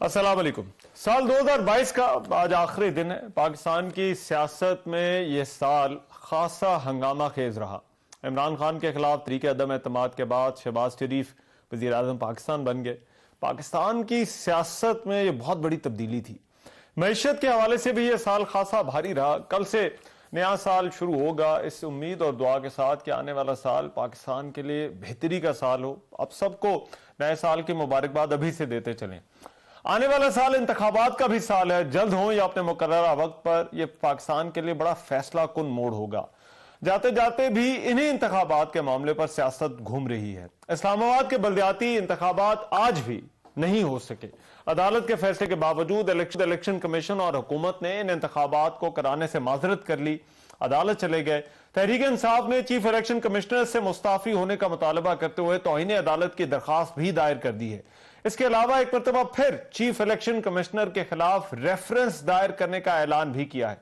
अस्सलाम वालेकुम। साल 2022 का आज आखिरी दिन है। पाकिस्तान की सियासत में यह साल खासा हंगामा खेज रहा। इमरान खान के खिलाफ तरीके अदम एतमाद के बाद शहबाज शरीफ वज़ीर आज़म पाकिस्तान बन गए। पाकिस्तान की सियासत में यह बहुत बड़ी तब्दीली थी। मईशत के हवाले से भी यह साल खासा भारी रहा। कल से नया साल शुरू होगा इस उम्मीद और दुआ के साथ कि आने वाला साल पाकिस्तान के लिए बेहतरी का साल हो। अब सबको नए साल की मुबारकबाद अभी से देते चलें। आने वाला साल इंतखाबात का भी साल है। जल्द हो या अपने मुकर्ररा वक्त पर यह पाकिस्तान के लिए बड़ा फैसला कुन मोड़ होगा। जाते जाते भी इन्हीं इंतखाबात के मामले पर सियासत घूम रही है। इस्लामाबाद के बल्दियाती इंतखाबात आज भी नहीं हो सके। अदालत के फैसले के बावजूद इलेक्शन कमीशन और हुकूमत ने इन इंतखाबात को कराने से माजरत कर ली। अदालत चले गए। तहरीक इंसाफ ने चीफ इलेक्शन कमिश्नर से मुस्ताफी होने का मुतालबा करते हुए तौहीन अदालत की दरखास्त भी दायर कर दी है। इसके अलावा एक मरतबा फिर चीफ इलेक्शन कमिश्नर के खिलाफ रेफरेंस दायर करने का ऐलान भी किया है।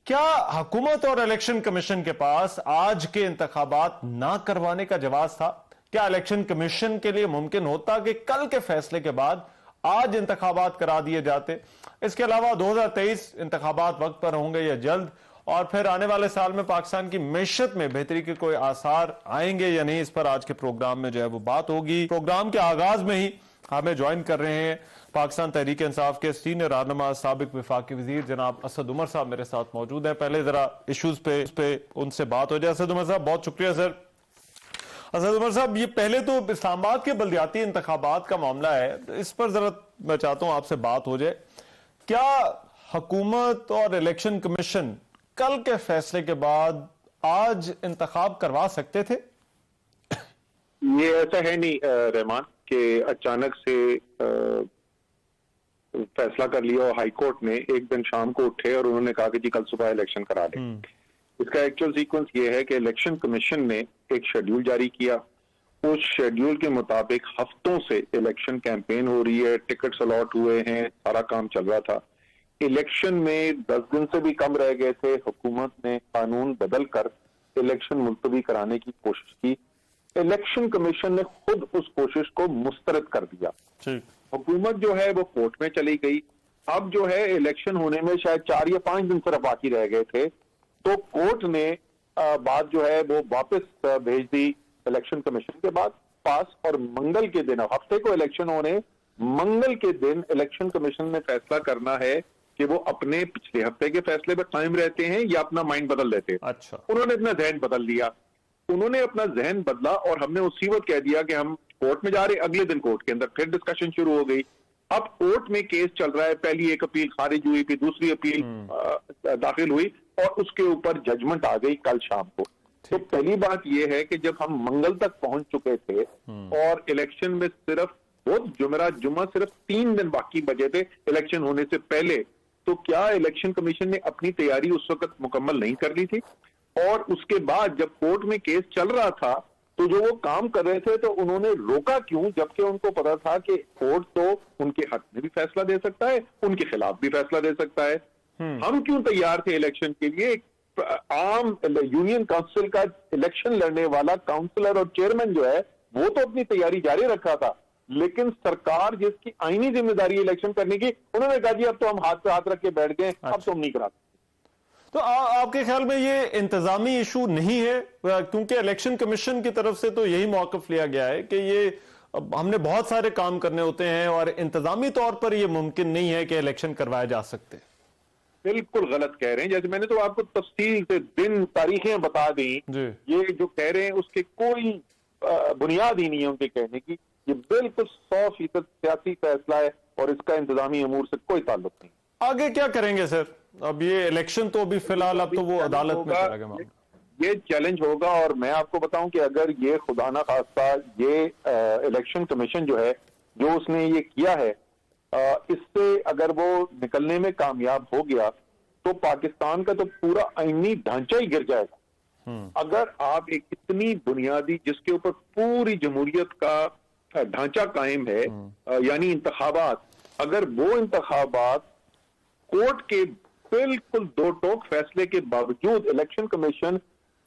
क्या हुकूमत और इलेक्शन कमीशन के पास आज के इंतखाबात ना करवाने का जवाब था? क्या इलेक्शन कमीशन के लिए मुमकिन होता कि कल के फैसले के बाद आज इंतखाबात करा दिए जाते? इसके अलावा 2023 इंतखाबात वक्त पर होंगे या जल्द, और फिर आने वाले साल में पाकिस्तान की मैशत में बेहतरी के कोई आसार आएंगे या नहीं, इस पर आज के प्रोग्राम में जो है वो बात होगी। प्रोग्राम के आगाज में ही हमें ज्वाइन कर रहे हैं पाकिस्तान तहरीक इंसाफ के सीनियर रहनुमा साबिक वफाकी वजीर जनाब असद उमर साहब मेरे साथ मौजूद हैं। पहले जरा इश्यूज पे उनसे बात हो जाए। असद उमर साहब, बहुत शुक्रिया सर। असद उमर साहब, ये पहले तो इस्लामाबाद के बल्दियाती इंतखाबात का मामला है, इस पर जरा मैं चाहता हूं आपसे बात हो जाए। क्या हुकूमत और इलेक्शन कमीशन कल के फैसले के बाद आज इंतखाब करवा सकते थे? ये ऐसा है नहीं रहमान कि अचानक से फैसला कर लिया और हाई कोर्ट ने एक दिन शाम को उठे और उन्होंने कहा कि जी कल सुबह इलेक्शन करा दें। इसका एक्चुअल सीक्वेंस ये है कि इलेक्शन कमीशन ने एक शेड्यूल जारी किया। उस शेड्यूल के मुताबिक हफ्तों से इलेक्शन कैंपेन हो रही है, टिकट्स अलॉट हुए हैं, सारा काम चल रहा था। इलेक्शन में 10 दिन से भी कम रह गए थे। हुकूमत ने कानून बदल कर इलेक्शन मुलतवी कराने की कोशिश की। इलेक्शन कमीशन ने खुद उस कोशिश को मुस्तरद कर दिया। हुकूमत जो है वो कोर्ट में चली गई। अब जो है इलेक्शन होने में शायद 4 या 5 दिन सिर्फ बाकी रह गए थे, तो कोर्ट ने बात जो है वो वापस भेज दी इलेक्शन कमीशन के बाद पास, और मंगल के दिन, हफ्ते को इलेक्शन होने, मंगल के दिन इलेक्शन कमीशन ने फैसला करना है कि वो अपने पिछले हफ्ते के फैसले पर कायम रहते हैं या अपना माइंड बदल लेते हैं। अच्छा, उन्होंने अपना जहन बदल लिया। उन्होंने अपना जहन बदला और हमने उसी वक्त कह दिया कि हम कोर्ट में जा रहे। अगले दिन कोर्ट के अंदर फिर डिस्कशन शुरू हो गई। अब कोर्ट में केस चल रहा है। पहली एक अपील खारिज हुई, फिर दूसरी अपील दाखिल हुई और उसके ऊपर जजमेंट आ गई कल शाम को। तो पहली बात यह है कि जब हम मंगल तक पहुंच चुके थे और इलेक्शन में सिर्फ जुमा सिर्फ 3 दिन बाकी बचे थे इलेक्शन होने से पहले, तो क्या इलेक्शन कमीशन ने अपनी तैयारी उस वक्त मुकम्मल नहीं कर ली थी? और उसके बाद जब कोर्ट में केस चल रहा था तो जो वो काम कर रहे थे तो उन्होंने रोका क्यों, जबकि उनको पता था कि कोर्ट तो उनके हक में भी फैसला दे सकता है, उनके खिलाफ भी फैसला दे सकता है। हम क्यों तैयार थे इलेक्शन के लिए? आम यूनियन काउंसिल का इलेक्शन लड़ने वाला काउंसलर और चेयरमैन जो है वो तो अपनी तैयारी जारी रखा था, लेकिन सरकार जिसकी आईनी जिम्मेदारी इलेक्शन करने की, उन्होंने कहा जी अब तो हम हाथ पे हाथ रख के बैठ गए, अब तो हम नहीं करा। तो आपके ख्याल में ये इंतजामी इशू नहीं है? क्योंकि इलेक्शन कमीशन की तरफ से तो यही मौकफ लिया गया है कि ये हमने बहुत सारे काम करने होते हैं और इंतजामी तौर पर ये मुमकिन नहीं है कि इलेक्शन करवाए जा सकते। बिल्कुल गलत कह रहे हैं। जैसे मैंने तो आपको तफसील से दिन तारीखें बता दी, ये जो कह रहे हैं उसके कोई बुनियाद ही नहीं है उनके कहने की। ये बिल्कुल 100% सियासी फैसला है और इसका इंतजामी अमूर से कोई ताल्लुक नहीं। आगे क्या करेंगे सर? अब ये इलेक्शन तो अभी फिलहाल अब तो वो अदालत में चला गया। ये चैलेंज होगा और मैं आपको बताऊं कि अगर ये खुदा ना खास्ता ये इलेक्शन कमीशन जो है जो उसने ये किया है, इससे अगर वो निकलने में कामयाब हो गया तो पाकिस्तान का तो पूरा आईनी ढांचा ही गिर जाएगा। अगर आप एक इतनी बुनियादी जिसके ऊपर पूरी जमहूरियत का ढांचा कायम है, यानी इंतखाबात, अगर वो इंतखाबात कोर्ट के बिल्कुल दो टोक फैसले के बावजूद इलेक्शन कमीशन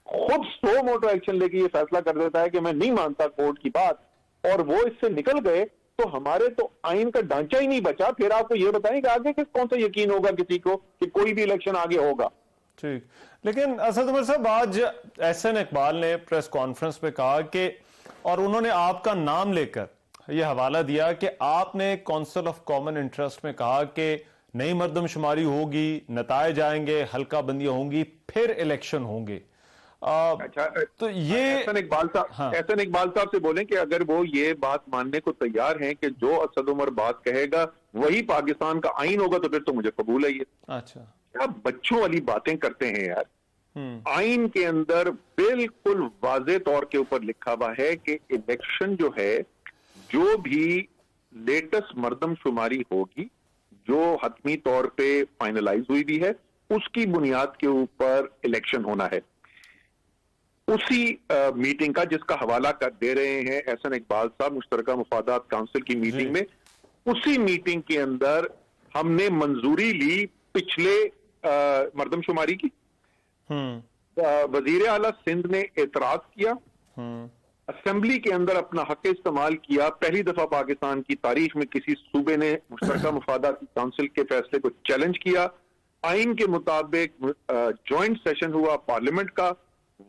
खुद सो मोटो एक्शन लेके ये फैसला कर देता है कि मैं नहीं मानता कोर्ट की बात, और वो इससे निकल गए, तो हमारे तो आइन का ढांचा ही नहीं बचा। फिर आपको ये बताएं कि आगे कौन सा यकीन होगा किसी को कि कोई भी इलेक्शन आगे होगा। ठीक, लेकिन असद उमर साहब, आज एहसन इकबाल ने प्रेस कॉन्फ्रेंस में कहा कि, और उन्होंने आपका नाम लेकर यह हवाला दिया कि आपने काउंसिल ऑफ कॉमन इंटरेस्ट में कहा कि नई मर्दमशुमारी होगी, नतायज आएंगे, हल्का बंदियां होंगी, फिर इलेक्शन होंगे। अच्छा, तो ये एहसन इकबाल साहब, हाँ। एहसन इकबाल साहब से बोलें कि अगर वो ये बात मानने को तैयार हैं कि जो असद उमर बात कहेगा वही पाकिस्तान का आइन होगा, तो फिर तो मुझे कबूल है ये। अच्छा, क्या बच्चों वाली बातें करते हैं यार। आइन के अंदर बिल्कुल वाज़े तौर के ऊपर लिखा हुआ है कि इलेक्शन जो है, जो भी लेटेस्ट मर्दमशुमारी होगी, जो हतमी तौर पे फाइनलाइज हुई भी है, उसकी बुनियाद के ऊपर इलेक्शन होना है। उसी मीटिंग का जिसका हवाला कर दे रहे हैं एहसन इकबाल साहब, मुश्तरका मुफादात काउंसिल की मीटिंग में, उसी मीटिंग के अंदर हमने मंजूरी ली पिछले मर्दमशुमारी की। वजीर आला सिंध ने एतराज किया, असेंबली के अंदर अपना हक इस्तेमाल किया। पहली दफा पाकिस्तान की तारीख में किसी सूबे ने मुश्तरका मुफादात काउंसिल के फैसले को चैलेंज किया। आइन के मुताबिक ज्वाइंट सेशन हुआ पार्लियामेंट का,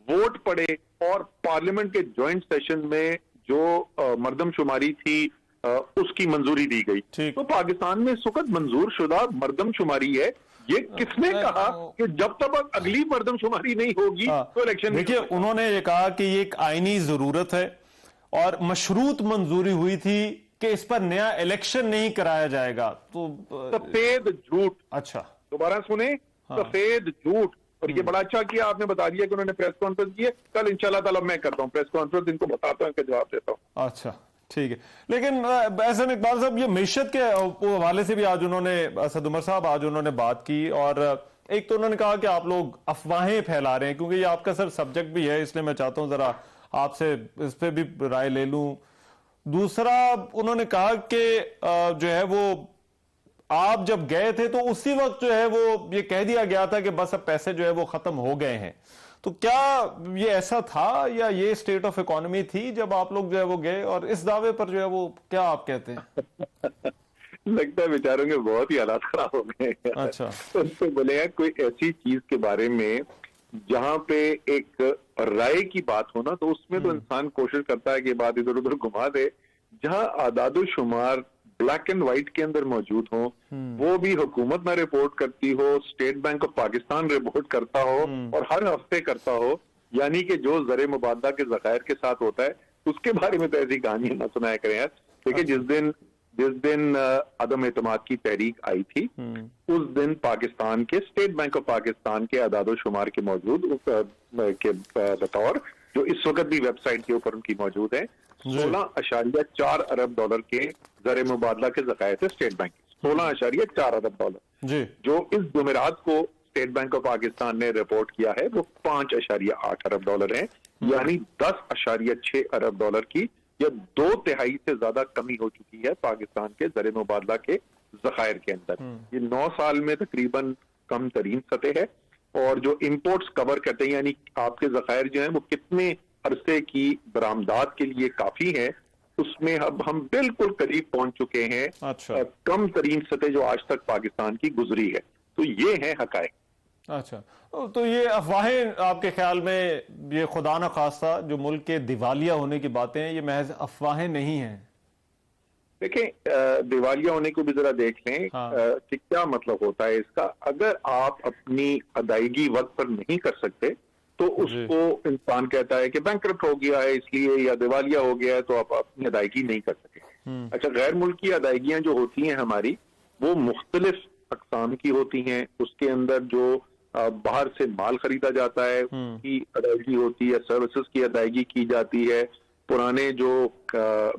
वोट पड़े, और पार्लियामेंट के ज्वाइंट सेशन में जो मर्दमशुमारी थी उसकी मंजूरी दी गई। तो पाकिस्तान में इस वक्त मंजूर शुदा मर्दमशुमारी है। ये किसने कहा कि जब तक अगली मर्दमशुमारी नहीं होगी तो इलेक्शन? देखिए, उन्होंने ये कहा कि ये एक आईनी जरूरत है और मशरूत मंजूरी हुई थी कि इस पर नया इलेक्शन नहीं कराया जाएगा। तो सफेद झूठ। अच्छा, दोबारा सुने, सफेद झूठ। और ये बड़ा अच्छा किया आपने, बता दिया कि उन्होंने प्रेस कॉन्फ्रेंस की है। कल इंशाल्लाह ताला मैं करता हूं प्रेस कॉन्फ्रेंस, इनको बताता हूं, इनका जवाब देता हूं। अच्छा, ठीक है। लेकिन एहसन इकबाल साहब, ये मैशत के हवाले से भी आज उन्होंने, असद उमर साहब, आज उन्होंने बात की, और एक तो उन्होंने कहा कि आप लोग अफवाहें फैला रहे हैं, क्योंकि ये आपका सर सब्जेक्ट भी है, इसलिए मैं चाहता हूं जरा आपसे इस पे भी राय ले लूं। दूसरा, उन्होंने कहा कि जो है वो आप जब गए थे तो उसी वक्त जो है वो ये कह दिया गया था कि बस अब पैसे जो है वो खत्म हो गए हैं। तो क्या ये ऐसा था, या ये स्टेट ऑफ इकोनॉमी थी जब आप लोग जो है वो गए? और इस दावे पर जो है वो क्या आप कहते हैं? लगता है बेचारों के बहुत ही हालात खराब हो गए। अच्छा, उनसे बोले यार, कोई ऐसी चीज के बारे में जहां पे एक राय की बात हो ना, तो उसमें तो इंसान कोशिश करता है कि बात इधर उधर घुमा दे। जहां आदादो शुमार ब्लैक एंड व्हाइट के अंदर मौजूद हो, वो भी हुकूमत ना रिपोर्ट करती हो, state bank of Pakistan report करता हो, और हर हफ्ते करता हो, यानी कि जो ज़र मुबादला के ज़खायर के साथ होता है उसके बारे में तो ऐसी कहानियां ना सुनाया करें यार। देखिए, जिस दिन अदम एतमाद की तहरीक आई थी, उस दिन पाकिस्तान के स्टेट बैंक ऑफ पाकिस्तान के अदादो शुमार के मौजूद के बतौर, जो इस वक्त भी वेबसाइट के ऊपर उनकी मौजूद है, 16.4 अरब डॉलर के ज़र मुबादला के ज़खायर थे स्टेट बैंक, 16.4 अरब डॉलर। जो इस जुमेरात को स्टेट बैंक ऑफ पाकिस्तान ने रिपोर्ट किया है वो 5.8 अरब डॉलर है, यानी 10.6 अरब डॉलर की या 2/3 से ज्यादा कमी हो चुकी है पाकिस्तान के ज़र मुबादला के ज़खायर के अंदर। ये 9 साल में तकरीबन कम तरीन सतह है। और जो इंपोर्ट्स कवर करते हैं, यानी आपके ज़खायर जो हैं वो कितने अरसे की बरामदात के लिए काफी है, उसमें अब हम बिल्कुल करीब पहुंच चुके हैं। अच्छा, कम तरीन सतह जो आज तक पाकिस्तान की गुजरी है। तो ये है हकायक। अच्छा, तो ये अफवाहें आपके ख्याल में, ये खुदा न खास्ता जो मुल्क के दिवालिया होने की बातें हैं, ये महज अफवाहें नहीं हैं? देखें, दिवालिया होने को भी जरा देख लें कि क्या मतलब होता है इसका। अगर आप अपनी अदायगी वक्त पर नहीं कर सकते तो उसको इंसान कहता है कि बैंकरप्ट हो गया है इसलिए, या दिवालिया हो गया है, तो आप अपनी अदायगी नहीं कर सके। अच्छा, गैर मुल्की अदायगियां जो होती हैं हमारी, वो मुख्तलिफ अक़साम की होती हैं। उसके अंदर जो बाहर से माल खरीदा जाता है उसकी अदायगी होती है, सर्विसेज की अदायगी की जाती है, पुराने जो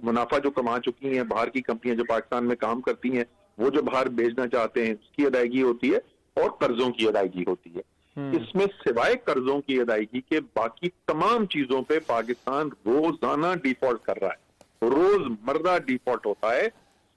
मुनाफा जो कमा चुकी हैं बाहर की कंपनियां जो पाकिस्तान में काम करती हैं, वो जो बाहर भेजना चाहते हैं उसकी अदायगी होती है, और कर्जों की अदायगी होती है। इसमें सिवाय कर्जों की अदायगी के बाकी तमाम चीजों पे पाकिस्तान रोजाना डिफॉल्ट कर रहा है, रोजमर्रा डिफॉल्ट होता है।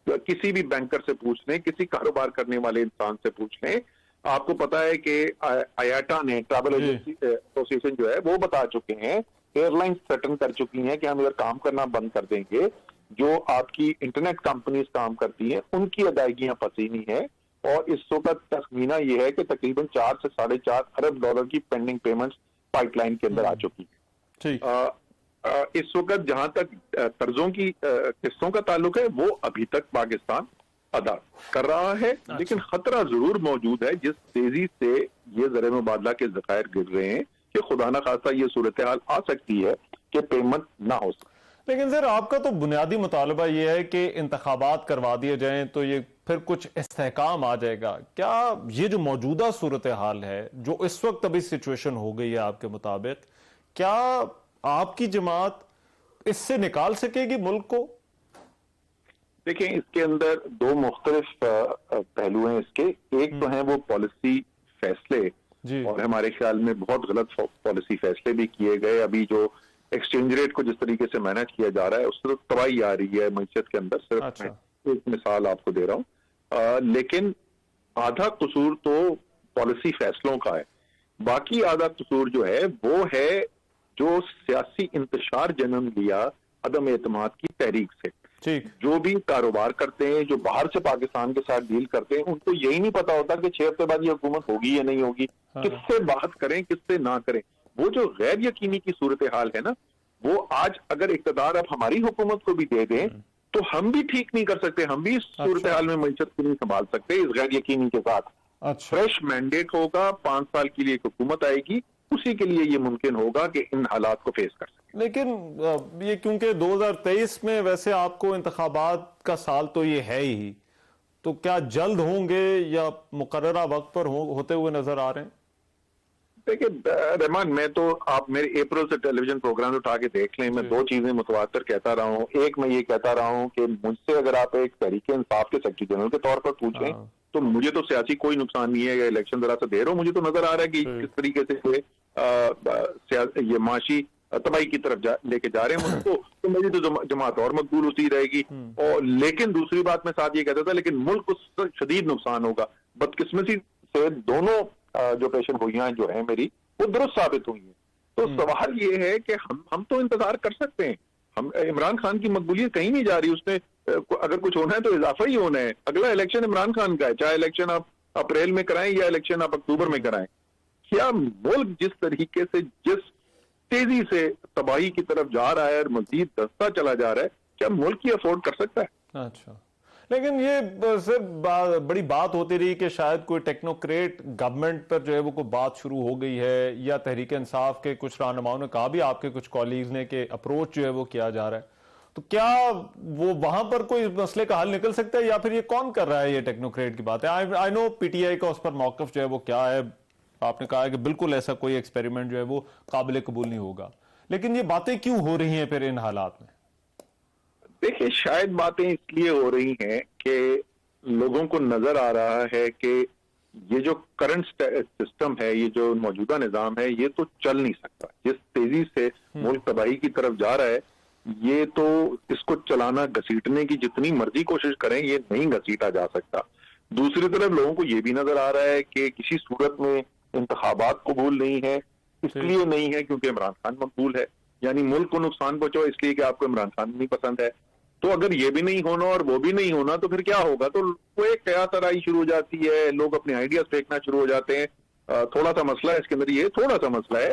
किसी भी बैंकर से पूछ लें, किसी कारोबार करने वाले इंसान से पूछ लें, आपको पता है कि आयाटा ने, ट्रैवल एजेंसी एसोसिएशन जो है, वो बता चुके हैं, एयरलाइंस थ्रेटन कर चुकी हैं कि हम अगर काम करना बंद कर देंगे जो आपकी इंटरनेट कंपनीज काम करती हैं उनकी अदायगियां फंसी नहीं है, और इस वक्त तखमीना यह है कि तकरीबन 4 से $4.5 अरब की पेंडिंग पेमेंट्स पाइपलाइन के अंदर आ चुकी है। ठीक। इस वक्त जहां तक कर्जों की किस्तों का ताल्लुक है, वो अभी तक पाकिस्तान अदा कर रहा है, लेकिन खतरा जरूर मौजूद है जिस तेजी से ये ज़र मुबादला के ज़खायर गिर रहे हैं कि खुदा न खास्ता ये सूरत हाल आ सकती है कि पेमेंट ना हो सके। लेकिन सर आपका तो बुनियादी मुतालबा ये है कि इंतखाबात करवा दिए जाएं तो ये फिर कुछ इस्तेहकाम आ जाएगा। क्या ये जो मौजूदा सूरत हाल है, जो इस वक्त अभी सिचुएशन हो गई है आपके मुताबिक, क्या आपकी जमात इससे निकाल सकेगी मुल्क को? देखिए, इसके अंदर दो मुख्तलिफ पहलू हैं इसके। एक तो हैं वो पॉलिसी फैसले, और हमारे ख्याल में बहुत गलत पॉलिसी फैसले भी किए गए। अभी जो एक्सचेंज रेट को जिस तरीके से मैनेज किया जा रहा है उससे तो तबाही आ रही है मईशत के अंदर। सिर्फ मैं एक मिसाल आपको दे रहा हूं, लेकिन आधा कसूर तो पॉलिसी फैसलों का है। बाकी आधा कसूर जो है वो है जो सियासी इंतशार जन्म लिया अदम एतमाद की तहरीक से। जो भी कारोबार करते हैं, जो बाहर से पाकिस्तान के साथ डील करते हैं, उनको यही नहीं पता होता कि 6 हफ्ते बाद ये हुकूमत होगी या नहीं होगी, किससे बात करें किससे ना करें। वो जो गैर यकीनी की सूरत हाल है ना, वो आज अगर इक़्तिदार अब हमारी हुकूमत को भी दे दें तो हम भी ठीक नहीं कर सकते, हम भी इस सूरत हाल में मईशत को नहीं संभाल सकते इस गैर यकीनी के साथ। फ्रेश मैंडेट होगा, 5 साल के लिए एक हुकूमत आएगी, उसी के लिए ये मुमकिन होगा कि इन हालात को फेस कर सके। लेकिन ये क्योंकि 2023 में वैसे आपको इंतखाबात का साल तो ये है ही, तो क्या जल्द होंगे या मुकर्ररा वक्त पर होते हुए नजर आ रहे हैं? देखिए रहमान, मैं तो आप मेरे अप्रैल से टेलीविजन प्रोग्राम उठा के देख लें, मैं दो चीजें मुतवातर कहता रहा हूँ। एक, मैं ये कहता रहा हूँ कि मुझसे अगर आप एक तहरीक इंसाफ के सेक्रेटरी जनरल के तौर पर पूछें तो मुझे तो सियासी कोई नुकसान नहीं है, या इलेक्शन जरा सा दे रहा हूँ, मुझे तो नजर आ रहा है कि किस तरीके से ये माशी तबाही की तरफ लेके जा रहे हैं मुल्क को, तो मेरी तो जमात और मकबूल होती रहेगी। और लेकिन दूसरी बात मैं साथ ये कहता था, लेकिन मुल्क को शदीद नुकसान होगा। बदकिस्मती से दोनों जो पेशन गोइयां जो है मेरी, वो दुरुस्त साबित हुई है। तो सवाल ये है कि हम तो इंतजार कर सकते हैं। हम इमरान खान की मकबूलियत कहीं नहीं जा रही, उसने अगर कुछ होना है तो इजाफा ही होना है। अगला इलेक्शन इमरान खान का है, चाहे इलेक्शन आप अप्रैल में कराएं या इलेक्शन आप अक्टूबर में कराएं। क्या मुल्क जिस तरीके से, जिस तेजी से तबाही की तरफ जा रहा है और मजीद दस्ता चला जा रहा है, क्या मुल्क ही अफोर्ड कर सकता है? अच्छा, लेकिन ये सिर्फ बड़ी बात होती रही कि शायद कोई टेक्नोक्रेट गवर्नमेंट पर जो है वो कोई बात शुरू हो गई है, या तहरीक इंसाफ के कुछ रहनुमाओं ने कहा भी, आपके कुछ कॉलीग्स ने, कि अप्रोच जो है वो किया जा रहा है। तो क्या वो वहां पर कोई मसले का हल निकल सकता है, या फिर ये कौन कर रहा है ये टेक्नोक्रेट की बात है? आई नो पीटीआई का उस पर मौकफ जो है वो क्या है, आपने कहा है कि बिल्कुल ऐसा कोई एक्सपेरिमेंट जो है वो काबिल कबूल नहीं होगा, लेकिन ये बातें क्यों हो रही हैं फिर इन हालात में? देखिए, शायद बातें इसलिए हो रही हैं कि लोगों को नजर आ रहा है कि ये जो करंट सिस्टम है, ये जो मौजूदा निजाम है, ये तो चल नहीं सकता। जिस तेजी से मुल्क तबाही की तरफ जा रहा है, ये तो इसको चलाना, घसीटने की जितनी मर्जी कोशिश करें, ये नहीं घसीटा जा सकता। दूसरी तरफ लोगों को ये भी नजर आ रहा है कि किसी सूरत में इंतखाबात कबूल नहीं है। इसलिए नहीं है क्योंकि इमरान खान मकबूल है, यानी मुल्क को नुकसान पहुंचाओ इसलिए कि आपको इमरान खान नहीं पसंद है। तो अगर ये भी नहीं होना और वो भी नहीं होना तो फिर क्या होगा? तो वो एक कयातराई शुरू हो जाती है, लोग अपने आइडियाज फेंकना शुरू हो जाते हैं। थोड़ा सा मसला है इसके अंदर, ये थोड़ा सा मसला है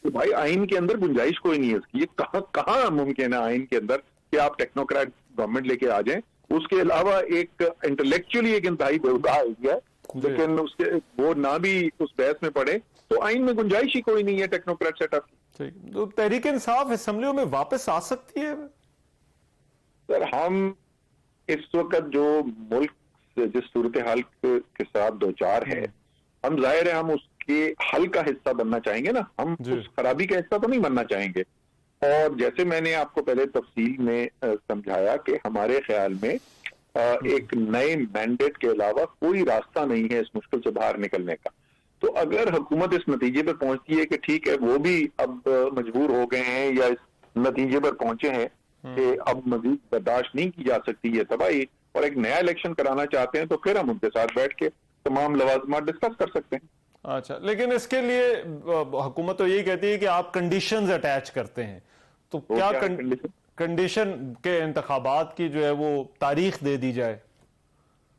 तो भाई आइन के अंदर गुंजाइश कोई नहीं है इसकी। ये कहाँ मुमकिन है आइन के अंदर कि आप टेक्नोक्रेट गवर्नमेंट लेके आ जाएं? उसके अलावा एक इंटेलेक्चुअली एक इंतहाई बेहुदा आइडिया है, लेकिन उसके वो ना भी उस बहस में पड़े तो आइन में गुंजाइश ही कोई नहीं है टेक्नोक्रेट सेटअप की। तो तहरीक इंसाफ असेंबलियों में वापस आ सकती है? सर, हम इस वक्त जो मुल्क जिस सूरत हाल के साथ दो चार है, हम जाहिर है हम उसके हल का हिस्सा बनना चाहेंगे ना, हम उस खराबी का हिस्सा तो नहीं बनना चाहेंगे। और जैसे मैंने आपको पहले तफसील में समझाया कि हमारे ख्याल में एक नए मैंडेट के अलावा कोई रास्ता नहीं है इस मुश्किल से बाहर निकलने का। तो अगर हुकूमत इस नतीजे पर पहुंचती है कि ठीक है, वो भी अब मजबूर हो गए हैं या इस नतीजे पर पहुंचे हैं कि अब मजीद बर्दाश्त नहीं की जा सकती है तबाही, और एक नया इलेक्शन कराना चाहते हैं, तो फिर हम उनके साथ बैठ के तमाम लवाजमात डिस्कस कर सकते हैं। अच्छा, लेकिन इसके लिए हुकूमत तो यही कहती है कि आप कंडीशंस अटैच करते हैं, तो क्या कंडीशन के इंतखाबात की जो है वो तारीख दे दी जाए?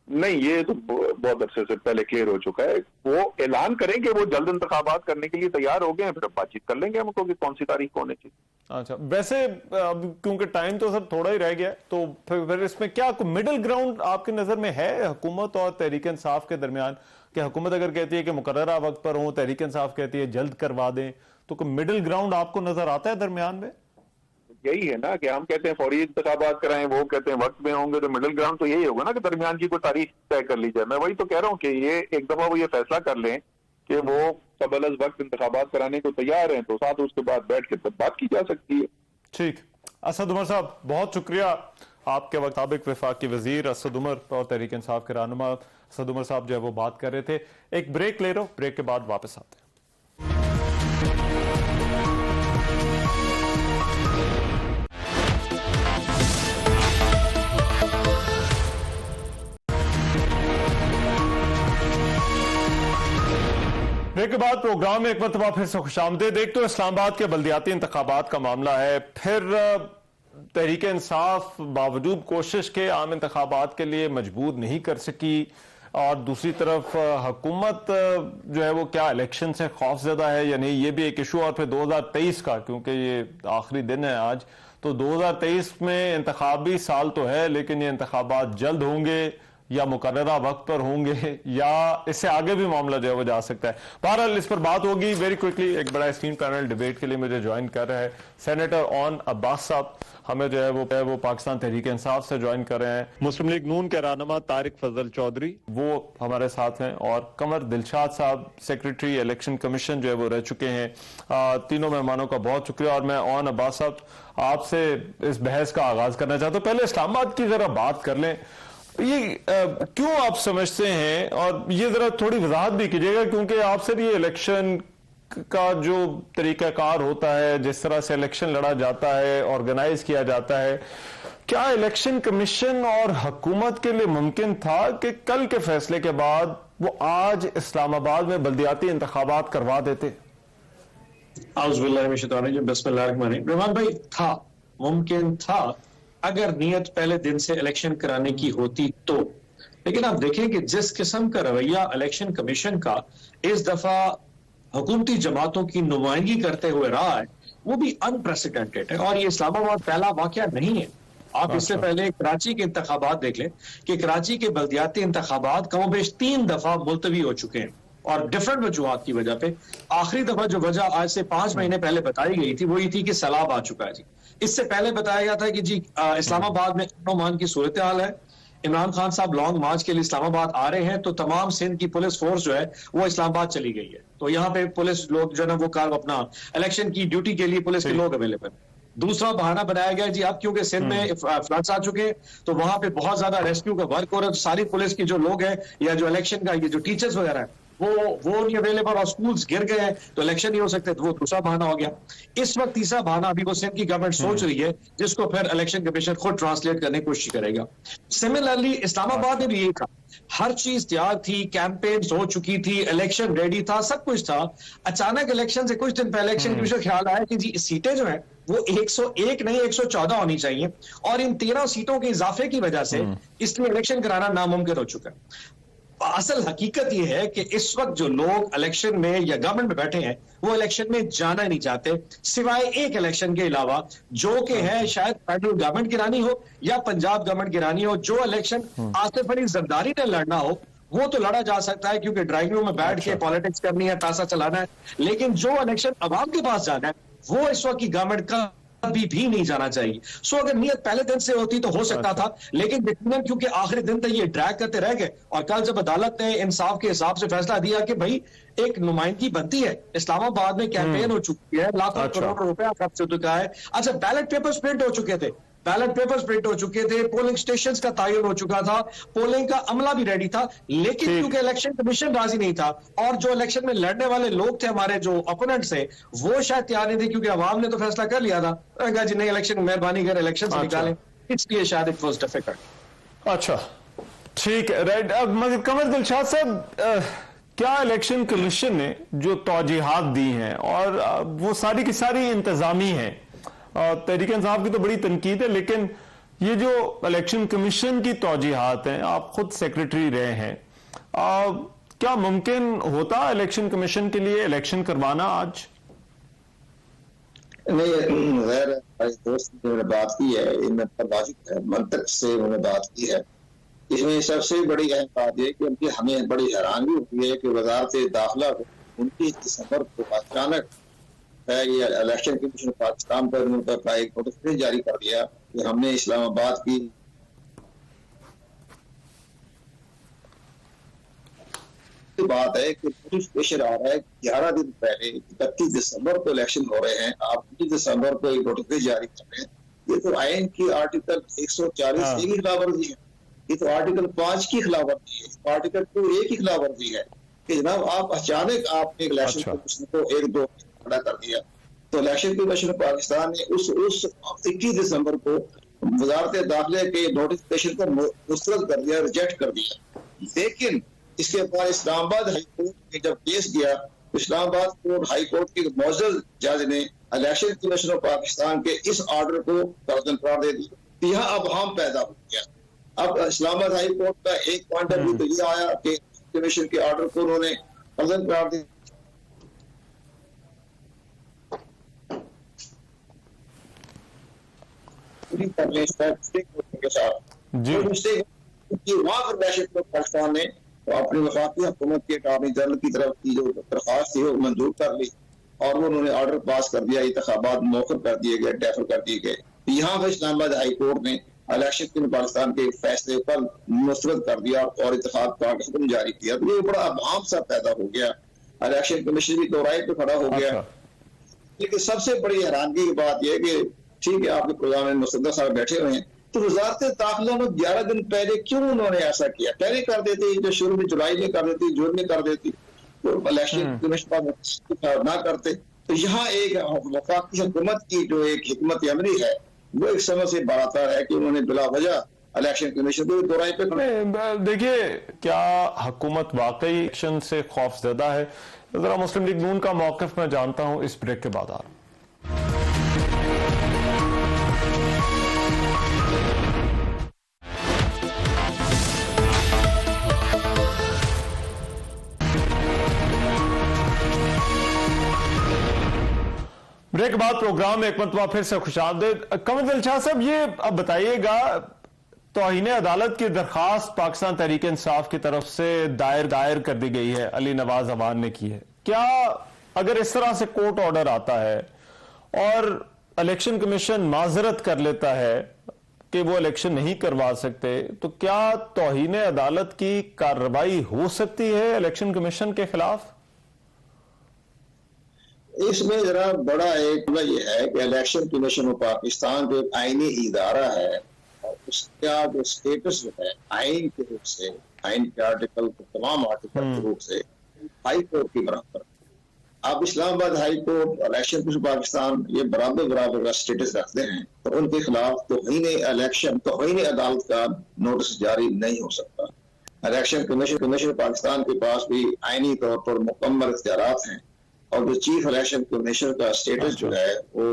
नहीं, ये तो बहुत अरसे से पहले क्लियर हो चुका है। वो ऐलान करें कि वो जल्द इंतखाबात करने के लिए तैयार हो गए हैं, फिर अब बातचीत कर लेंगे हमको कि कौन सी तारीख होनी चाहिए। अच्छा, वैसे अब क्योंकि टाइम तो सब थोड़ा ही रह गया है, तो फिर इसमें क्या मिडिल ग्राउंड आपकी नजर में है हुकूमत और तहरीक इंसाफ के दरमियान? कि हुकूमत अगर कहती है कि मुकर्ररा वक्त पर हो, तहरीक इंसाफ कहती है जल्द करवा दें, तो कोई मिडिल ग्राउंड आपको नजर आता है दरमियान में? यही है ना कि हम कहते हैं फौरी इंतखाबात कराएं, वो कहते हैं वक्त में होंगे, तो मिडिल ग्राउंड तो यही होगा ना कि दरमियान की कोई तारीख तय कर ली जाए। मैं वही तो कह रहा हूँ कि ये एक दफा वो ये फैसला कर लें कि वो कबल अज वक्त इंतखाबात कराने को तैयार हैं, तो साथ उसके बाद बैठ के तब बात की जा सकती है। ठीक। असद उमर साहब, बहुत शुक्रिया। आपके मुताबिक वफाकी वजीर असद उमर और तहरीक इंसाफ के रहनुमा असद उमर साहब जो है वो बात कर रहे थे। एक ब्रेक ले रहा हूं, ब्रेक के बाद वापस आते हैं। ब्रेक के बाद प्रोग्राम में एक मरतबा फिर से खुशामदीद। एक तो इस्लामाबाद के बल्दियाती इंतखाबात का मामला है, फिर तहरीक इंसाफ बावजूद कोशिश के आम इंतखाबात के लिए मजबूर नहीं कर सकी, और दूसरी तरफ हुकूमत जो है वो क्या इलेक्शन से खौफजदा है या नहीं, ये भी एक इशू। और फिर 2023 का, क्योंकि ये आखिरी दिन है आज, तो 2023 में इंतखाबी साल तो है, लेकिन ये इंतखाबात जल्द होंगे या मुकर्ररा वक्त पर होंगे या इससे आगे भी मामला जो है वो जा सकता है। बहरहाल इस पर बात होगी वेरी क्विकली। एक बड़ा स्क्रीन पैनल डिबेट के लिए मुझे ज्वाइन कर रहा है सेनेटर ऑन अब्बास साहब, हमें जो है वो पाकिस्तान तहरीक इंसाफ से ज्वाइन कर रहे हैं। मुस्लिम लीग नून के रहनुमा तारिक फजल चौधरी वो हमारे साथ हैं, और कमर दिलशाद साहब सेक्रेटरी इलेक्शन कमीशन जो है वो रह चुके हैं। तीनों मेहमानों का बहुत शुक्रिया। और मैं ऑन अब्बास साहब आपसे इस बहस का आगाज करना चाहता हूँ। पहले इस्लामाबाद की जरा बात कर लें, ये क्यों आप समझते हैं, और ये जरा थोड़ी वजाहत भी कीजिएगा, क्योंकि आपसे भी इलेक्शन का जो तरीकाकार होता है, जिस तरह से इलेक्शन लड़ा जाता है, ऑर्गेनाइज किया जाता है, क्या इलेक्शन कमीशन और हुकूमत के लिए मुमकिन था कि कल के फैसले के बाद वो आज इस्लामाबाद में बल्दियाती इंतखाबात करवा देते? रहमान भाई, था, मुमकिन था अगर नियत पहले दिन से इलेक्शन कराने की होती तो। लेकिन आप देखें कि जिस किस्म का रवैया इलेक्शन कमीशन का इस दफा हुकूमती जमातों की नुमाइंदगी करते हुए रहा है, वो भी अनप्रेसिडेंटेड है। और ये इस्लामाबाद पहला वाकया नहीं है। आप इससे पहले कराची के इंतखाबात देख लें कि कराची के बल्दियाती इंतखाबात कमोबेश 3 दफा मुलतवी हो चुके हैं, और डिफरेंट वजूहात की वजह पे। आखिरी दफा जो वजह आज से 5 महीने पहले बताई गई थी वो ये थी कि सैलाब आ चुका है जी। इससे पहले बताया गया था कि जी इस्लामाबाद में अमन की सूरत हाल है, इमरान खान साहब लॉन्ग मार्च के लिए इस्लामाबाद आ रहे हैं, तो तमाम सिंध की पुलिस फोर्स जो है वो इस्लामाबाद चली गई है। तो यहाँ पे पुलिस लोग जो है ना वो कार अपना इलेक्शन की ड्यूटी के लिए पुलिस के लोग अवेलेबल। दूसरा बहाना बनाया गया जी अब क्योंकि सिंध में फ्लड्स आ चुके हैं तो वहां पे बहुत ज्यादा रेस्क्यू का वर्क हो रहा है, सारी पुलिस की जो लोग हैं या जो इलेक्शन का ये जो टीचर्स वगैरह है वो नहीं अवेलेबल, और स्कूल्स गिर गए हैं तो इलेक्शन नहीं हो सकते, तो वो दूसरा बहाना हो गया। इस वक्त तीसरा बहाना अभी वो सिंध की गवर्नमेंट सोच रही है, जिसको फिर इलेक्शन कमीशन खुद ट्रांसलेट करने की कोशिश करेगा। सिमिलरली इस्लामाबाद में भी यही था, हर चीज तैयार थी, कैंपेन्स हो चुकी थी, इलेक्शन रेडी था, सब कुछ था। अचानक इलेक्शन से कुछ दिन पहले इलेक्शन कमीशन ख्याल आया कि जी सीटें जो है वो 101 नहीं 114 होनी चाहिए, और इन 13 सीटों के इजाफे की वजह से इसलिए इलेक्शन कराना नामुमकिन हो चुका है। असल हकीकत यह है कि इस वक्त जो लोग इलेक्शन में या गवर्नमेंट में बैठे हैं वो इलेक्शन में जाना नहीं चाहते, सिवाय एक इलेक्शन के अलावा, जो कि है शायद फेडरल गवर्नमेंट गिरानी हो या पंजाब गवर्नमेंट गिरानी हो। जो इलेक्शन आसिफ अली जरदारी ने लड़ना हो वो तो लड़ा जा सकता है, क्योंकि ड्राइंग रूम में बैठ के पॉलिटिक्स करनी है, पैसा चलाना है। लेकिन जो इलेक्शन अवाम के पास जाना है वो इस वक्त की गवर्नमेंट का भी नहीं जाना चाहिए। सो अगर नियत पहले दिन से होती तो हो सकता था, लेकिन यकीनन क्योंकि आखिरी दिन तक ये ड्रैग करते रह गए, और कल जब अदालत ने इंसाफ के हिसाब से फैसला दिया कि भाई एक नुमाइंदगी बनती है, इस्लामाबाद में कैंपेन हो चुकी है, लाखों करोड़ रुपया खर्च हो चुका है। अच्छा, बैलेट पेपर्स प्रिंट हो चुके थे, पोलिंग स्टेशंस का तयन हो चुका था, पोलिंग का अमला भी रेडी था, लेकिन क्योंकि इलेक्शन कमीशन राजी नहीं था, और जो इलेक्शन में लड़ने वाले लोग थे हमारे जो ओपोनेंट्स थे वो शायद तैयार नहीं थे, क्योंकि अवाम ने तो फैसला कर लिया था जी नहीं इलेक्शन मेहरबानी कर इलेक्शन से निकालें, इसलिए शायद इट वाज डिफिकल्ट। अच्छा, ठीक है, राइट। अब मगर कमर दिलशाद साहब, क्या इलेक्शन कमीशन ने जो तौजीहात दी हैं और वो सारी की सारी इंतजामी हैं, तहरीक इंसाफ की तो बड़ी तनकीद है, लेकिन ये जो इलेक्शन कमीशन की तौजीहात हैं, आप खुद सेक्रेटरी रहे हैं, क्या मुमकिन होता इलेक्शन कमीशन के लिए इलेक्शन करवाना आज? नहीं, गैर दोस्त ने बात की है, इनमें लॉजिक है, मंतक से उन्होंने बात की है। इसमें सबसे बड़ी अहम बात यह कि उनकी हमें बड़ी हैरानी होती है कि वजारत दाखिला 29 दिसंबर को अचानक ये इलेक्शन कमीशन पाकिस्तान पर उनका एक नोटिफिकेशन जारी कर दिया कि हमने इस्लामाबाद की बात है कि नोटिफिकेशन आ रहा है 11 दिन पहले 31 दिसंबर को इलेक्शन हो रहे हैं, आप 29 दिसंबर को एक नोटिफिकेशन जारी कर रहे हैं। ये तो आईन की आर्टिकल 140 की खिलाफवर्जी है, ये तो आर्टिकल 5 की खिलाफवर्जी है, आर्टिकल 2A की खिलाफवर्जी है कि जनाब आप अचानक आपने इलेक्शन कमीशन को 1-2 खड़ा कर दिया। तो इलेक्शन कमीशन पाकिस्तान ने उस 21 दिसंबर को वजारत दाखिले के नोटिफिकेशन को मुस्तरद कर दिया, रिजेक्ट कर दिया। लेकिन इसके बाद इस्लामाबाद हाई कोर्ट में जब केस गया, इस्लामाबाद हाई कोर्ट के मौजूद जज ने इलेक्शन कमीशन ऑफ पाकिस्तान के इस ऑर्डर को गर्दन करार दे दी। यहाँ अब हम पैदा हो गया। अब इस्लामाबाद हाई कोर्ट का एक पॉइंट ऑफ व्यू तो ये आया कि कमीशन के ऑर्डर को उन्होंने गर्दन करार दी। के साथ वहां पर पाकिस्तान ने तो अपनी वफाकी हुकूमत के अटॉर्नी जनरल की तरफ की जो दरख्वास्त थी वो मंजूर कर ली और वो उन्होंने ऑर्डर पास कर दिया, इंतखाबात मौखर कर दिए गए, डेफर कर दिए गए। यहाँ पर इस्लामाबाद हाई कोर्ट ने इलेक्शन के पाकिस्तान के फैसले पर मुस्तरद कर दिया और इंतखाब का हुक्म जारी किया। तो ये बड़ा अभाव सा पैदा हो गया, इलेक्शन कमीशन भी दो राय पे खड़ा हो गया। लेकिन सबसे बड़ी हैरानगी की बात यह कि ठीक है आपके प्रोग्राम में मुसद्दक साहब बैठे हुए हैं, तो वजारत दाखिला में 11 दिन पहले क्यों उन्होंने ऐसा किया? पहले कर देती, जो शुरू में जुलाई में कर देती, जून में कर देती, तो इलेक्शन कमीशन ना करते। तो यहाँ एक वफाकी हुकूमत की जो एक हिकमत अमली है वो एक समझ से बरातर है कि उन्होंने बिला वजह इलेक्शन कमीशन को दोहराई पे। देखिए, क्या हुकूमत वाकई इलेक्शन से खौफजदा है? जरा मुस्लिम लीग नून का मौक़िफ़ मैं जानता हूँ, इस ब्रेक के बाद आ रहा हूं। ब्रेक के बाद प्रोग्राम में एक मरतबा फिर से खुशामदीद। कमर दिल शाह साहब, ये अब बताइएगा, तौहीन अदालत की दरखास्त पाकिस्तान तहरीक इंसाफ की तरफ से दायर कर दी गई है, अली नवाज अवान ने की है। क्या अगर इस तरह से कोर्ट ऑर्डर आता है और इलेक्शन कमीशन माजरत कर लेता है कि वो इलेक्शन नहीं करवा सकते, तो क्या तौहीन अदालत की कार्रवाई हो सकती है इलेक्शन कमीशन के खिलाफ? इसमें जरा बड़ा एक ये है कि इलेक्शन कमीशन ऑफ पाकिस्तान जो एक आईनी इदारा है और उसका जो स्टेटस जो है आइन के रूप से, आइन के आर्टिकल तमाम आर्टिकल के रूप से हाई कोर्ट की बराबर। अब Islamabad high court, election commission Pakistan ये बराबर का स्टेटस रखते हैं, तो उनके खिलाफ तौहीन अदालत का नोटिस जारी नहीं हो सकता। इलेक्शन कमीशन पाकिस्तान के पास भी आईनी तौर पर मुकम्मल इख्तियारात हैं और जो चीफ इलेक्शन कमीशन का स्टेटस जो है वो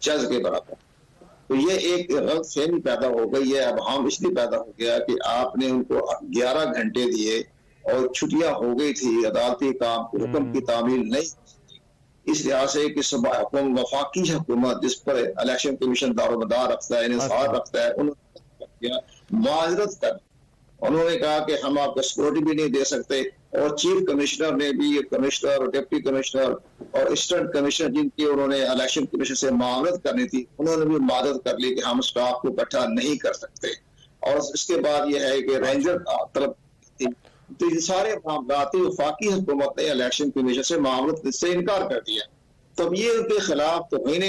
जज के बराबर। तो ये एक गलतफहमी पैदा हो गई है। अब हम इसलिए पैदा हो गया कि आपने उनको 11 घंटे दिए और छुट्टियां हो गई थी, अदालती काम हुक्म की तामील नहीं। इस लिहाज से कि वफाकी हुकूमत जिस पर इलेक्शन कमीशन दारोमदार रखता है, इंसाफ रखता है, उन्होंने माजरत कर, उन्होंने कहा कि हम आपको सिक्योरिटी भी नहीं दे सकते। और चीफ कमिश्नर ने भी, कमिश्नर और डिप्टी कमिश्नर और असिस्टेंट कमिश्नर जिनकी उन्होंने इलेक्शन कमीशन से मामलत करनी थी, उन्होंने भी माजरत कर ली कि हम स्टाफ को इकट्ठा नहीं कर सकते। और इसके बाद यह है कि रेंजर तलब थी, तो ये सारे मामला वफाकी हुकूमत ने इलेक्शन कमीशन से मामलत से इनकार कर दिया। तो ये उनके खिलाफ तौहीन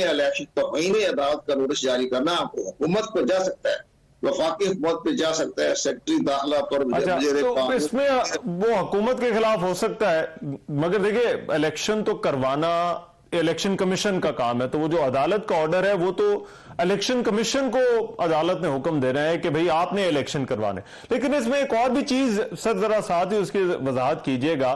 अदालत का नोटिस जारी करना हुकूमत पर जा सकता है, वफाकी हुकूमत पे जा सकता है, सेक्रेटरी दाखिला पर। तो इसमें वो हुकूमत के खिलाफ हो सकता है, मगर देखिए इलेक्शन तो करवाना इलेक्शन कमीशन का काम है। तो वो जो अदालत का ऑर्डर है वो तो इलेक्शन कमीशन को अदालत ने हुक्म दे रहे हैं कि भाई आपने इलेक्शन करवाने। लेकिन इसमें एक और भी चीज सर जरा साथ ही उसकी वजाहत कीजिएगा।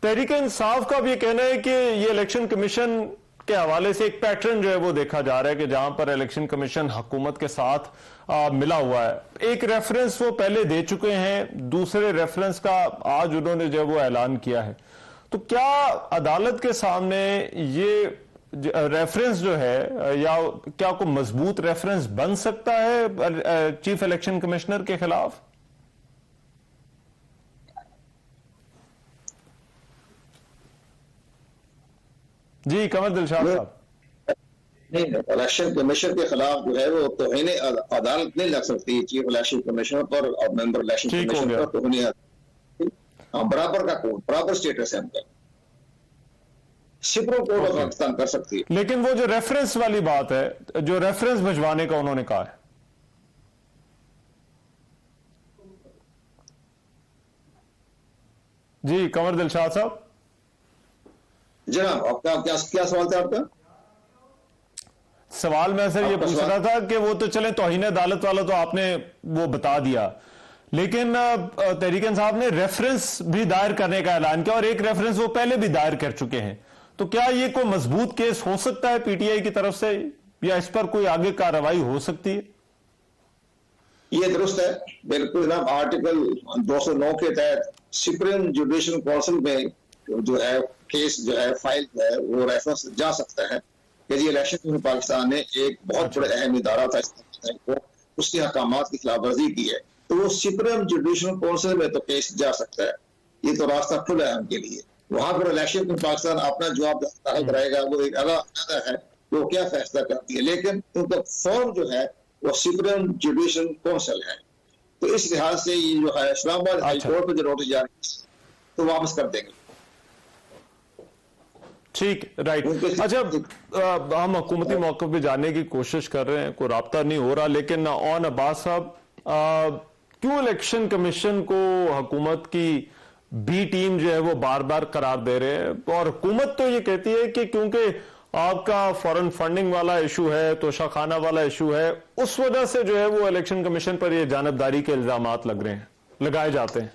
तहरीक इंसाफ का भी कहना है कि ये इलेक्शन कमीशन के हवाले से एक पैटर्न जो है वो देखा जा रहा है कि जहां पर इलेक्शन कमीशन हुकूमत के साथ मिला हुआ है। एक रेफरेंस वो पहले दे चुके हैं, दूसरे रेफरेंस का आज उन्होंने जो है वो ऐलान किया है। तो क्या अदालत के सामने ये रेफरेंस जो है या क्या कोई मजबूत रेफरेंस बन सकता है चीफ इलेक्शन कमिश्नर के खिलाफ? जी कमर दिलशाद साहब। नहीं, इलेक्शन कमीशन के खिलाफ जो है वो तौहीन अदालत नहीं लग सकती चीफ इलेक्शन कमिश्नर पर और मेंबर इलेक्शन कमीशन पर तौहीन बराबर का कोर्ट, बराबर स्टेटस है उनका। सुप्रीम कोर्ट ऑफ पाकिस्तान कर सकती है। लेकिन वो जो रेफरेंस वाली बात है, जो रेफरेंस भिजवाने का उन्होंने कहा है, जी कमर दिलशाद साहब। जनाब आपका क्या सवाल था आपका? सवाल मैं सर ये पूछ रहा था कि वो तो चले तौहीन अदालत वाला तो आपने वो बता दिया, लेकिन तहरीक इंसाफ ने रेफरेंस भी दायर करने का ऐलान किया और एक रेफरेंस वो पहले भी दायर कर चुके हैं। तो क्या ये कोई मजबूत केस हो सकता है पीटीआई की तरफ से या इस पर कोई आगे कार्रवाई हो सकती है? ये दुरुस्त है, बिल्कुल जनाब। आर्टिकल 209 के तहत सुप्रीम जुडिशल काउंसिल में जो है केस जो है फाइल जो है वो रेफरेंस जा सकता है कि ये इलेक्शन पाकिस्तान ने एक बहुत बड़े अहम इदारा था को उसके अहकामात की खिलाफवर्जी की है, तो वो सुप्रीम जुडिशल काउंसिल में तो केस जा सकता है। ये तो रास्ता खुला है उनके लिए। वहां पर इलेक्शन पाकिस्तान अपना जवाब कराएगा, वो एक अलग है वो क्या फैसला करती है, लेकिन उनका फॉर्म जो है वो सुप्रीम जुडिशल काउंसिल है। तो इस लिहाज से ये जो है इस्लामाबाद हाई कोर्ट में जो नोटिस जारी तो वापस कर देंगे। ठीक, राइट। अच्छा, हम हुकूमती मौक़िफ़ भी जानने की कोशिश कर रहे हैं, कोई राब्ता नहीं हो रहा, लेकिन ऑन अब्बास साहब, क्यों इलेक्शन कमीशन को हुकूमत की बी टीम जो है वो बार बार करार दे रहे हैं? और हुकूमत तो ये कहती है कि क्योंकि आपका फॉरेन फंडिंग वाला इशू है, तोशाखाना वाला इशू है, उस वजह से जो है वो इलेक्शन कमीशन पर ये जानबदारी के इल्जामात लगाए जाते हैं।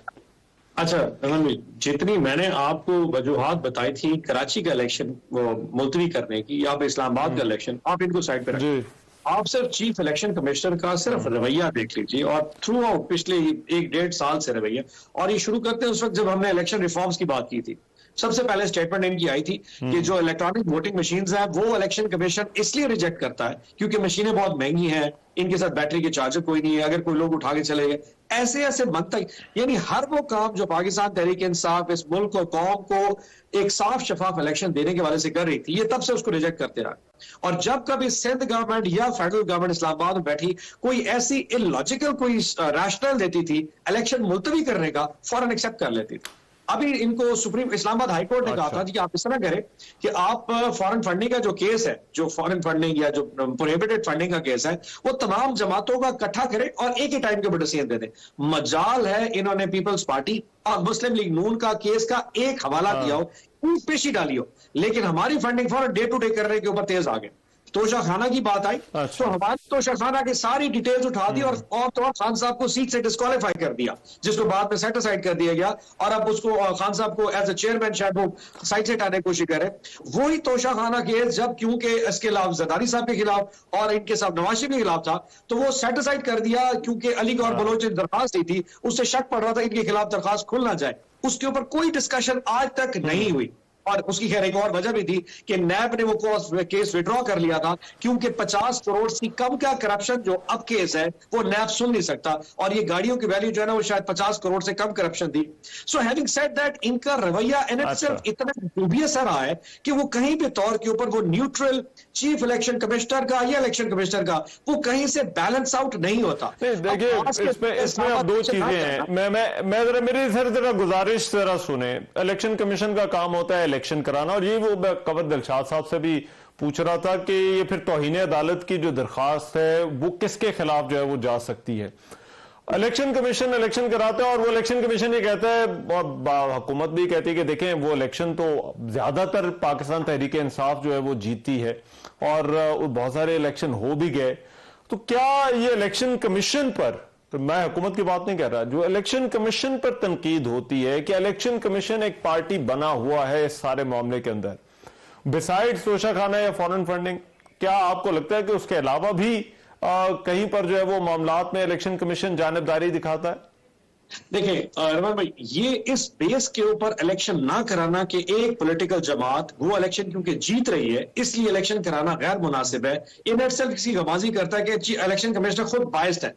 अच्छा रमन भाई, जितनी मैंने आपको वजूहात बताई थी कराची का इलेक्शन वो मुलतवी करने की या इस्लामाबाद का इलेक्शन, आप इनको साइड पे रखिए। आप सिर्फ चीफ इलेक्शन कमिश्नर का सिर्फ रवैया देख लीजिए और थ्रू आउट पिछले 1-1.5 साल से रवैया, और ये शुरू करते हैं उस वक्त जब हमने इलेक्शन रिफॉर्म्स की बात की थी। सबसे पहले स्टेटमेंट इनकी आई थी कि जो इलेक्ट्रॉनिक वोटिंग मशीन्स हैं वो इलेक्शन कमीशन इसलिए रिजेक्ट करता है क्योंकि मशीनें बहुत महंगी हैं, इनके साथ बैटरी के चार्जर कोई नहीं है, अगर कोई लोग उठा के चले गए, ऐसे ऐसे मंतक, यानी हर वो काम जो पाकिस्तान तहरीक इंसाफ इस मुल्क और कौम को एक साफ शफाफ इलेक्शन देने के वाले से कर रही थी, ये तब से उसको रिजेक्ट करते रहा। और जब कभी सिंध गवर्नमेंट या फेडरल गवर्नमेंट इस्लामाबाद में बैठी कोई ऐसी इलॉजिकल कोई रैशनल देती थी इलेक्शन मुलतवी करने का, फौरन एक्सेप्ट कर लेती थी। अभी इनको सुप्रीम इस्लामाबाद हाई कोर्ट ने कहा था कि आप इस तरह करें कि आप फॉरेन फंडिंग का जो केस है, जो फॉरेन फंडिंग या जो प्रोहिबिटेड फंडिंग का केस है, वो तमाम जमातों का इकट्ठा करें और एक ही टाइम के ऊपर डिसीजन दे दें। मजाल है इन्होंने पीपल्स पार्टी और मुस्लिम लीग नून का केस का एक हवाला दिया हो, पेशी डाली हो, लेकिन हमारी फंडिंग फॉरन डे टू डे करने के ऊपर तेज आ गए। तोशाखाना की बात आई तो हमारी तोशाखाना की सारी डिटेल्स उठा दी और तो खान साहब को सीट से डिस्क्वालीफाई कर दिया, जिसको बाद में सेट असाइड कर दिया गया और अब उसको खान साहब को एज ए चेयरमैन शायद वो साइड से हटाने की कोशिश करे। वही तोशाखाना केस जब क्योंकि इसके खिलाफ जरदारी साहब के खिलाफ और इनके साथ नवाज शरीफ के खिलाफ था तो वो सेट असाइड कर दिया क्योंकि अली गौर बलोच ने दरखास्त दी थी, उससे शक पड़ रहा था इनके खिलाफ दरखास्त खुल ना जाए। उसके ऊपर कोई डिस्कशन आज तक नहीं हुई और उसकी खैर एक और वजह भी थी कि नैब ने वो केस विड्रॉ कर लिया था क्योंकि 50 करोड़ से कम का करप्शन जो अब केस है वो नैब सुन नहीं सकता और ये गाड़ियों की वैल्यू जो है ना वो शायद 50 करोड़ से कम करप्शन थी। सो हैविंग सेड दैट, इनका रवैया इन इटसेल्फ इतना डूबियस रहा है कि वो कहीं भी तौर के ऊपर वो न्यूट्रल चीफ इलेक्शन कमिश्नर का या इलेक्शन कमिश्नर का वो कहीं से बैलेंस आउट नहीं होता। देखिए इसमें अब दो चीजें हैं, मैं जरा मेरी जरा गुजारिश जरा सुने। इलेक्शन कमीशन का काम होता है इलेक्शन कराना, और ये वो कमर दिलशाद साहब से भी पूछ रहा था कि ये फिर तौहीन अदालत की जो दरखास्त है वो किसके खिलाफ जो है वो जा सकती है। इलेक्शन कमीशन इलेक्शन कराता है और वो इलेक्शन कमीशन ये कहता है और हुकूमत भी कहती है कि देखें वो इलेक्शन तो ज्यादातर पाकिस्तान तहरीक इंसाफ जो है वो जीतती है और बहुत सारे इलेक्शन हो भी गए। तो क्या ये इलेक्शन कमीशन पर, तो मैं हुकूमत की बात नहीं कर रहा, जो इलेक्शन कमीशन पर तनकीद होती है कि इलेक्शन कमीशन एक पार्टी बना हुआ है इस सारे मामले के अंदर, बिसाइड्स तोशाखाना या फॉरेन फंडिंग, क्या आपको लगता है कि उसके अलावा भी कहीं पर जो है वो मामलात में इलेक्शन कमीशन जानिबदारी दिखाता है? देखिए रमान भाई, ये इस बेस के ऊपर इलेक्शन ना कराना कि एक पॉलिटिकल जमात वो इलेक्शन क्योंकि जीत रही है इसलिए इलेक्शन कराना गैर मुनासिब है, इन इटसेल्फ किसी गमाजी करता है कि इलेक्शन कमिश्नर खुद बायस्ड है।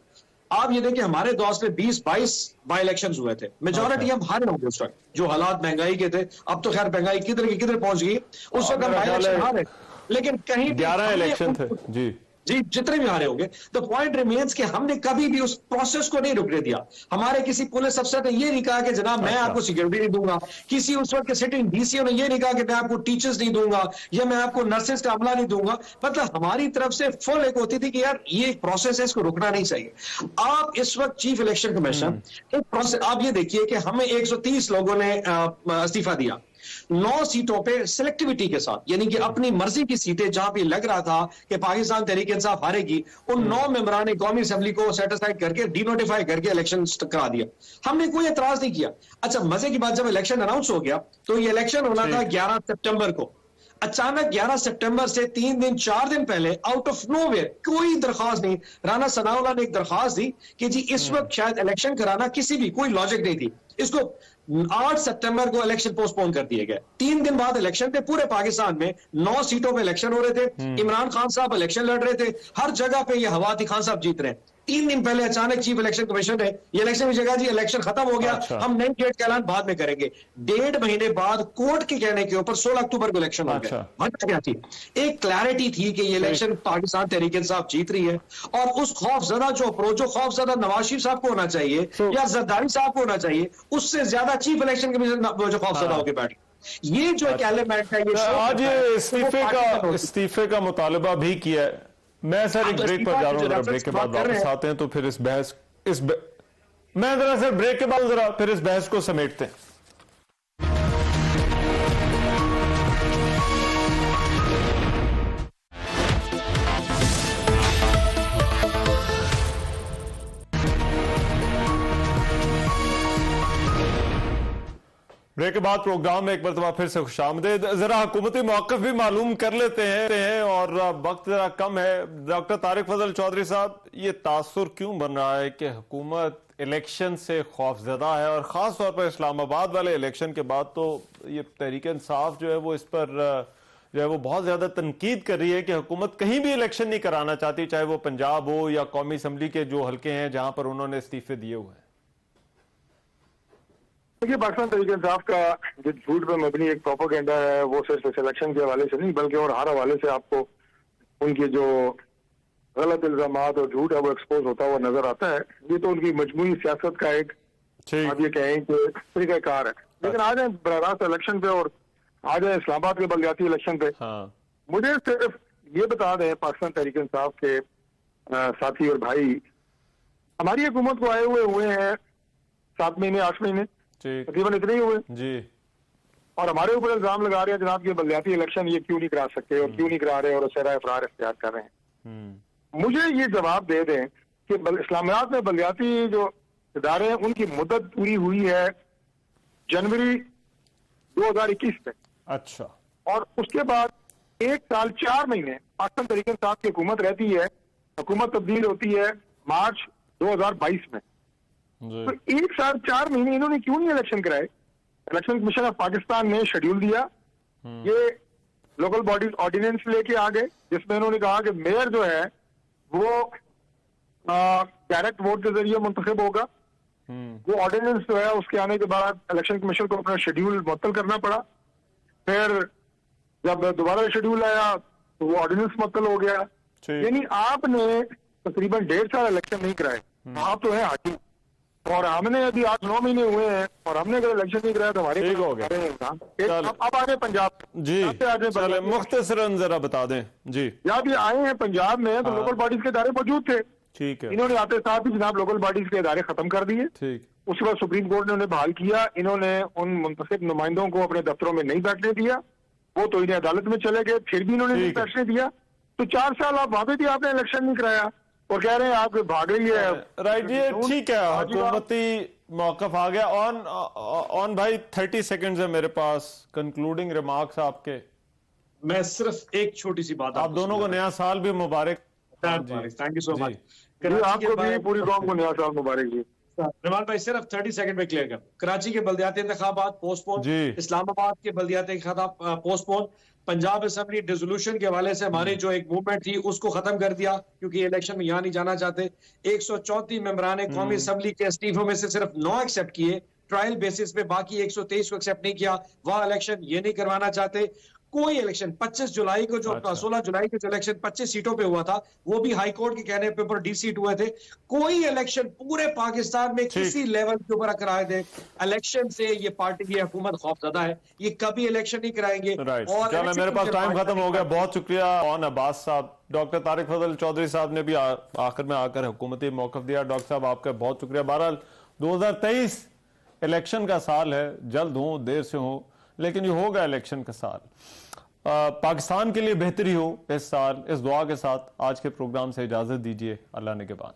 आप ये देखिए हमारे दौर में 20-22 बाई इलेक्शन हुए थे, मेजोरिटी हम हारे होंगे उस वक्त, जो हालात महंगाई के थे। अब तो खैर महंगाई किधर की किधर पहुंच गई, उस वक्त हम बाई इलेक्शन हारे, लेकिन कहीं 11 इलेक्शन थे जी, जितने भी हारे होंगे। द पॉइंट रिमेन्स कि हमने कभी भी उस प्रोसेस को नहीं रुकने दिया। हमारे किसी पुलिस अफसर ने ये नहीं कहा कि जनाब मैं आपको सिक्योरिटी नहीं दूंगा, किसी उस वक्त के सिटिंग डीसीओ ने ये नहीं कहा कि मैं आपको टीचर्स नहीं दूंगा या मैं आपको नर्सेस का अमला नहीं दूंगा। मतलब हमारी तरफ से फुल एक होती थी कि यार ये एक प्रोसेस है, इसको रुकना नहीं चाहिए। आप इस वक्त चीफ इलेक्शन कमिश्नर एक प्रोसेस, आप ये देखिए कि हमें 130 लोगों ने इस्तीफा दिया 9 सीटों पे सिलेक्टिविटी के साथ, यानी कि अपनी मर्जी की सीटें जहां पे लग रहा था कि पाकिस्तान तहरीक इंसाफ हारेगी, उन 9 मेंबरान ने कौमी असेंबली को सेटिस्फाइड करके डिनोटिफाई करके इलेक्शन करा दिया। हमने कोई एतराज नहीं किया। अच्छा, मजे की बात, जब इलेक्शन अनाउंस हो गया तो ये इलेक्शन होना था 11 सितंबर को। अचानक 11 सितंबर से 3 दिन 4 दिन पहले आउट ऑफ नोवेयर कोई दरखास्त नहीं, राना सनाउल्लाह ने एक दरखास्त दी कि जी इस वक्त शायद इलेक्शन कराना किसी भी कोई लॉजिक नहीं थी, इसको 8 सितंबर को इलेक्शन पोस्टपोन कर दिए गए। 3 दिन बाद इलेक्शन थे, पूरे पाकिस्तान में 9 सीटों पे इलेक्शन हो रहे थे, इमरान खान साहब इलेक्शन लड़ रहे थे, हर जगह पे ये हवा थी खान साहब जीत रहे हैं। 3 दिन पहले अचानक चीफ इलेक्शन कमिश्नर ने ये इलेक्शन की जगह जी इलेक्शन खत्म हो गया, हम नई डेट का ऐलान बाद में करेंगे। 1.5 महीने बाद कोर्ट के कहने के ऊपर 16 अक्टूबर को इलेक्शन हो गया। वजह क्या थी? एक क्लैरिटी थी कि ये इलेक्शन पाकिस्तान तहरीक इंसाफ जीत रही है, और उस खौफजदा जो अप्रोच जो खौफजदा नवाज शरीफ साहब को होना चाहिए या जरदारी साहब को होना चाहिए, उससे ज्यादा चीफ इलेक्शन कमिश्नर जो खौफजदा होकर बैठे। ये जो एक एलिमेंट है, ये आज इस्तीफे का मुतालबा भी किया है। मैं सर एक ब्रेक पर जा रहा हूँ, जरा ब्रेक के बाद वापस आते हैं तो फिर मैं जरा सर ब्रेक के बाद जरा फिर इस बहस को समेटते हैं। ब्रेक के बाद प्रोग्राम में एक मरतबा फिर से खुशामदीद। जरा हुकूमती मौक़िफ़ भी मालूम कर लेते हैं और वक्त जरा कम है। डॉक्टर तारिक फजल चौधरी साहब, ये तासुर क्यों बन रहा है कि हुकूमत इलेक्शन से खौफजदा है, और ख़ास तौर पर इस्लामाबाद वाले इलेक्शन के बाद तो ये तहरीक इंसाफ जो है वो इस पर जो है वो बहुत ज़्यादा तनकीद कर रही है कि हुकूमत कहीं भी इलेक्शन नहीं कराना चाहती, चाहे वो पंजाब हो या कौमी असम्बली के जो हल्के हैं जहाँ पर उन्होंने इस्तीफे दिए हुए हैं। देखिए, पाकिस्तान तहरीक इंसाफ का जो झूठ पे मबनी एक प्रोपेगेंडा है, वो सिर्फ इलेक्शन के हवाले से नहीं बल्कि और हर हवाले से आपको उनके जो गलत इल्जामात और झूठ है वो एक्सपोज होता हुआ नजर आता है। ये तो उनकी मजमूई सियासत का एक आप ये कहें कि तरीकाकार है। लेकिन आ जाए बराह इलेक्शन पे और आ जाए इस्लामाबाद के बलदियाती इलेक्शन पे, मुझे सिर्फ ये बता दें पाकिस्तान तहरीक इंसाफ के साथी और भाई, हमारी हुकूमत को आए हुए हैं 7 महीने 8 महीने तकरीबन इतने ही हुए जी, और हमारे ऊपर इल्जाम लगा रहे हैं जनाब कि बलदियाती इलेक्शन ये क्यों नहीं करा सकते और क्यों नहीं करा रहे और असरा इफरार इख्तियार कर रहे हैं। मुझे ये जवाब दे दें कि इस्लामाबाद में बलदियाती जो इदारे हैं उनकी मुद्दत पूरी हुई है जनवरी 2021 में। अच्छा, और उसके बाद 1 साल 4 महीने पाकिस्तान तहरीक इंसाफ की हुकूमत रहती है, हुकूमत तब्दील होती है मार्च 2022 में। तो 1 साल 4 महीने इन्होंने क्यों नहीं इलेक्शन कराए? इलेक्शन कमीशन ऑफ पाकिस्तान ने शेड्यूल दिया, ये लोकल बॉडीज ऑर्डिनेंस लेके आ गए जिसमें इन्होंने कहा कि मेयर जो है वो डायरेक्ट वोट के जरिए मुंतखब होगा। वो ऑर्डिनेंस जो है उसके आने के बाद इलेक्शन कमीशन को अपना शेड्यूल मुअत्तल करना पड़ा। फिर जब दोबारा शेड्यूल आया तो वो ऑर्डिनेंस मुअत्तल हो गया। यानी आपने तकरीबन 1.5 साल इलेक्शन नहीं कराए। आप तो है हाकिम, और हमने अभी 8-9 महीने हुए हैं और हमने अगर इलेक्शन नहीं कराया तो हमारे ठीक हो गया। अब आगे पंजाब जी, चले मुख्तसरन जरा बता दें जी। जब ये आए हैं पंजाब में तो लोकल बॉडीज के इदारे मौजूद थे, ठीक है। इन्होंने आते साथ ही जनाब लोकल बॉडीज के इदारे खत्म कर दिए। ठीक, उसके बाद सुप्रीम कोर्ट ने उन्हें बहाल किया। इन्होंने उन मुंतखब नुमाइंदों को अपने दफ्तरों में नहीं बैठने दिया, वो तो इन्हें अदालत में चले गए, फिर भी इन्होंने नहीं बैठने दिया। तो 4 साल आप वहां पे भी आपने इलेक्शन नहीं कराया और कह रहे हैं आप भाग रही है। राइट, ये ठीक है, हुकूमती मौक़िफ़ आ गया। ऑन भाई 30 सेकंड्स है मेरे पास, कंक्लूडिंग रिमार्क्स आपके। मैं सिर्फ एक छोटी सी बात आप दोनों को नया साल भी मुबारक। थैंक यू सो जी। मच। आपको भी पूरी कौम को नया साल मुबारक जी। रहमान भाई सिर्फ 30 सेकंड में क्लियर कर। कराची के बल्दियाती इंतखाबात पोस्टपोन, जी। इस्लामाबाद के बल्दियाती इंतखाबात पोस्टपोन, पंजाब असेंबली डिसोल्यूशन के हवाले से हमारी जो एक मूवमेंट थी उसको खत्म कर दिया क्योंकि इलेक्शन में यहाँ नहीं जाना चाहते। 134 मेंबरान कौमी असेंबली के इस्तीफों में से सिर्फ 9 एक्सेप्ट किए ट्रायल बेसिस पे, बाकी 123 को एक्सेप्ट नहीं किया। वह इलेक्शन ये नहीं करवाना चाहते। कोई इलेक्शन 25 जुलाई को जो 16 जुलाई के जो इलेक्शन 25 सीटों पे हुआ था वो भी हाई कोर्ट के कहने पे ऊपर डीसीट हुए थे। कोई इलेक्शन पूरे पाकिस्तान में किसी लेवल के ऊपर कराए थे इलेक्शन से ये पार्टी की हुकूमत खौफजदा है, ये कभी इलेक्शन नहीं कराएंगे। और चलो मेरे पास टाइम खत्म हो गया, बहुत शुक्रिया ऑन अब्बास साहब। डॉक्टर तारिक फजल चौधरी साहब ने भी आखिर में आकर हुकूमती मौक़िफ़ दिया। डॉक्टर साहब आपका बहुत शुक्रिया। बहरहाल 2023 इलेक्शन का साल है, जल्द हो देर से हो लेकिन ये होगा इलेक्शन का साल। पाकिस्तान के लिए बेहतरी हो इस साल, इस दुआ के साथ आज के प्रोग्राम से इजाजत दीजिए। अल्लाह ने के बाद।